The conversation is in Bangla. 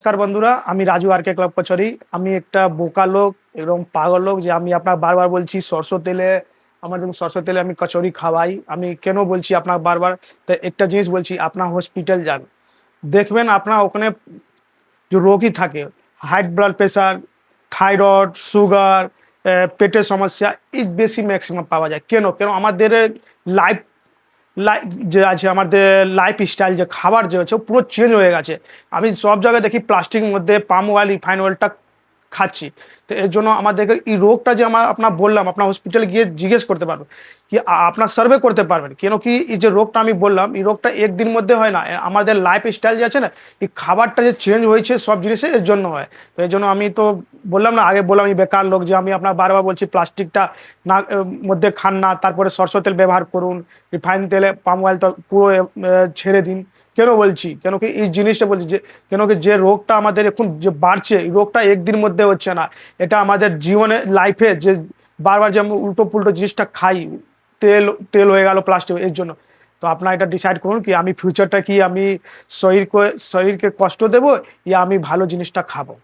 নমস্কার বন্ধুরা, আমি রাজু আর কে ক্লাব কচুরি। আমি একটা বোকা লোক এবং পাগল লোক যে আমি আপনার বারবার বলছি সরষের তেলে আমার যেমন সরষের তেলে আমি কচুরি খাওয়াই। আমি কেন বলছি আপনার বারবার? তো একটা জিনিস বলছি, আপনার হসপিটাল যান, দেখবেন আপনার ওখানে যে রোগী থাকে, high blood pressure, thyroid, sugar, পেটের সমস্যা, এই বেশি ম্যাক্সিমাম পাওয়া যায়। কেন কেন আমাদের লাইফ লাইফ যে আছে, আমাদের লাইফ স্টাইল যে খাবার যে হচ্ছে ও পুরো চেঞ্জ হয়ে গেছে। আমি সব জায়গায় দেখি প্লাস্টিকের মধ্যে পাম অয়েল, রিফাইন অয়েলটা খাচ্ছি। তো এর জন্য আমাদেরকে এই রোগটা যে আপনার বললাম, আপনার হসপিটালে গিয়ে জিজ্ঞেস করতে পারবেন কি, আপনার সার্ভে করতে পারবেন কেন কি এই যে রোগটা আমি বললাম, এই রোগটা একদিন মধ্যে হয় না। আমাদের লাইফ স্টাইল যে আছে না, এই খাবারটা যে চেঞ্জ হয়েছে সব জিনিসে এর জন্য হয়। তো এই জন্য আমি তো বললাম না, আগে বললাম এই বেকার লোক যে আমি আপনার বারবার বলছি প্লাস্টিকটা না মধ্যে খান না, তারপরে সরষের তেল ব্যবহার করুন, রিফাইন তেলে পাম অয়েল তো পুরো ছেড়ে দিন। কেন বলছি, কেন কি এই জিনিসটা বলছি যে কেন কি যে রোগটা আমাদের এখন যে বাড়ছে, এই রোগটা একদিন মধ্যে হচ্ছে না। এটা আমাদের জীবনে লাইফে যে বারবার যে আমরা উল্টো পুল্টো জিনিসটা খাই, তেল তেল হয়ে গেল প্লাস্টিক, এর জন্য। তো আপনারা এটা ডিসাইড করুন কি আমি ফিউচারটা কি আমি শরীরকে কষ্ট দেবো, ইয়া আমি ভালো জিনিসটা খাবো।